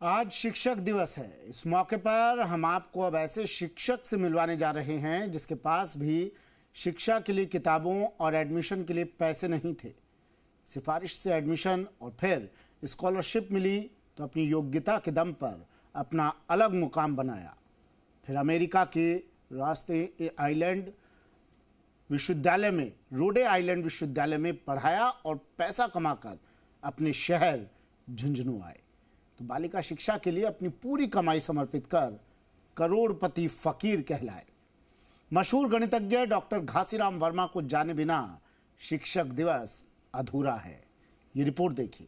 आज शिक्षक दिवस है। इस मौके पर हम आपको अब ऐसे शिक्षक से मिलवाने जा रहे हैं जिसके पास भी शिक्षा के लिए किताबों और एडमिशन के लिए पैसे नहीं थे। सिफारिश से एडमिशन और फिर स्कॉलरशिप मिली तो अपनी योग्यता के दम पर अपना अलग मुकाम बनाया। फिर अमेरिका के रास्ते आइलैंड विश्वविद्यालय में रोडे आइलैंड विश्वविद्यालय में पढ़ाया और पैसा कमाकर अपने शहर झुंझुनू आए। तो बालिका शिक्षा के लिए अपनी पूरी कमाई समर्पित कर करोड़पति फकीर कहलाए। मशहूर गणितज्ञ डॉक्टर घासीराम वर्मा को जाने बिना शिक्षक दिवस अधूरा है। ये रिपोर्ट देखिए।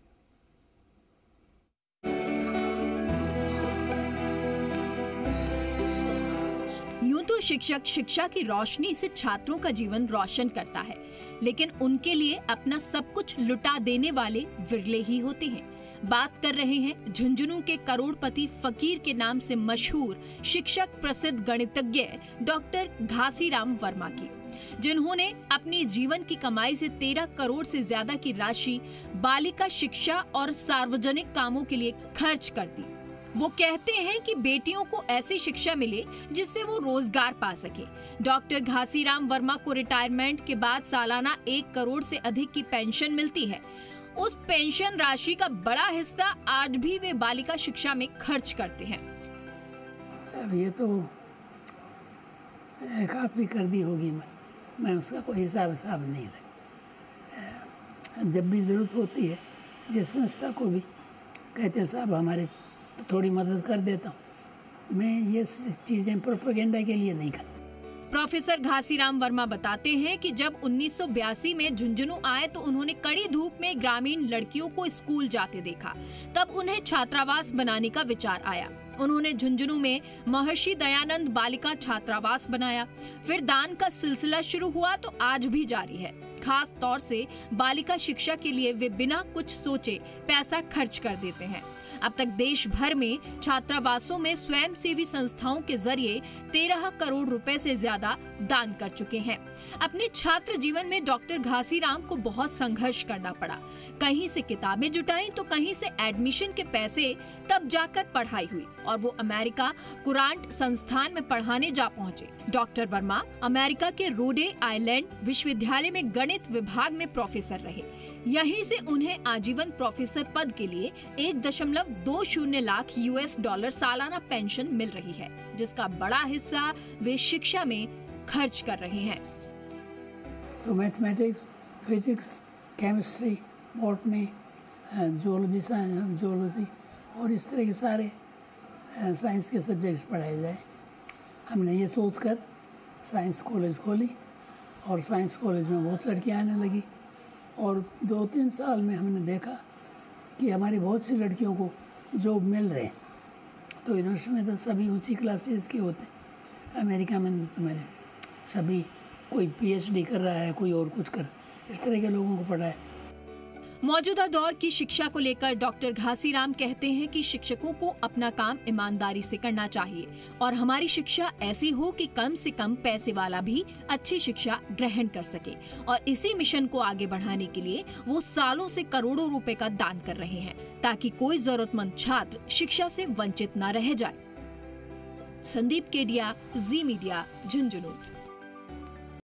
यूं तो शिक्षक शिक्षा की रोशनी से छात्रों का जीवन रोशन करता है, लेकिन उनके लिए अपना सब कुछ लुटा देने वाले विरले ही होते हैं। बात कर रहे हैं झुंझुनू के करोड़पति फकीर के नाम से मशहूर शिक्षक प्रसिद्ध गणितज्ञ डॉक्टर घासीराम वर्मा की, जिन्होंने अपनी जीवन की कमाई से 13 करोड़ से ज्यादा की राशि बालिका शिक्षा और सार्वजनिक कामों के लिए खर्च कर दी। वो कहते हैं कि बेटियों को ऐसी शिक्षा मिले जिससे वो रोजगार पा सके। डॉक्टर घासीराम वर्मा को रिटायरमेंट के बाद सालाना 1 करोड़ से अधिक की पेंशन मिलती है। उस पेंशन राशि का बड़ा हिस्सा आज भी वे बालिका शिक्षा में खर्च करते हैं। अब ये तो काफी कर दी होगी, मैं उसका कोई हिसाब नहीं रखता। जब भी जरूरत होती है जिस संस्था को भी कहते हैं साहब हमारे तो थोड़ी मदद कर देता हूँ। मैं ये चीजें प्रोपेगेंडा के लिए नहीं करता। प्रोफेसर घासीराम वर्मा बताते हैं कि जब 1982 में झुंझुनू आए तो उन्होंने कड़ी धूप में ग्रामीण लड़कियों को स्कूल जाते देखा। तब उन्हें छात्रावास बनाने का विचार आया। उन्होंने झुंझुनू में महर्षि दयानंद बालिका छात्रावास बनाया। फिर दान का सिलसिला शुरू हुआ तो आज भी जारी है। खास तौर से बालिका शिक्षा के लिए वे बिना कुछ सोचे पैसा खर्च कर देते हैं। अब तक देश भर में छात्रावासों में स्वयंसेवी संस्थाओं के जरिए 13 करोड़ रुपए से ज्यादा दान कर चुके हैं। अपने छात्र जीवन में डॉक्टर घासीराम को बहुत संघर्ष करना पड़ा। कहीं से किताबें जुटाई तो कहीं से एडमिशन के पैसे, तब जाकर पढ़ाई हुई और वो अमेरिका कुरांट संस्थान में पढ़ाने जा पहुंचे। डॉक्टर वर्मा अमेरिका के रोडे आइलैंड विश्वविद्यालय में गणित विभाग में प्रोफेसर रहे। यहीं से उन्हें आजीवन प्रोफेसर पद के लिए 1.20 लाख US$ सालाना पेंशन मिल रही है, जिसका बड़ा हिस्सा वे शिक्षा में खर्च कर रहे हैं। तो mathematics, physics, chemistry, botany, zoology और इस तरह के सारे साइंस के सब्जेक्ट्स पढ़ाए जाए। हमने ये सोचकर साइंस कॉलेज खोली और साइंस कॉलेज में बहुत लड़कियां आने लगी और 2-3 साल में हमने देखा कि हमारी बहुत सी लड़कियों को जॉब मिल रहे हैं। तो यूनिवर्सिटी में तो सभी ऊंची क्लासेस के होते हैं। अमेरिका में तो मैंने सभी कोई PhD कर रहा है, कोई और कुछ कर, इस तरह के लोगों को पढ़ा है। मौजूदा दौर की शिक्षा को लेकर डॉक्टर घासीराम कहते हैं कि शिक्षकों को अपना काम ईमानदारी से करना चाहिए और हमारी शिक्षा ऐसी हो कि कम से कम पैसे वाला भी अच्छी शिक्षा ग्रहण कर सके। और इसी मिशन को आगे बढ़ाने के लिए वो सालों से करोड़ों रुपए का दान कर रहे हैं, ताकि कोई जरूरतमंद छात्र शिक्षा से वंचित न रह जाए। संदीप केडिया, जी मीडिया, झुंझुनू।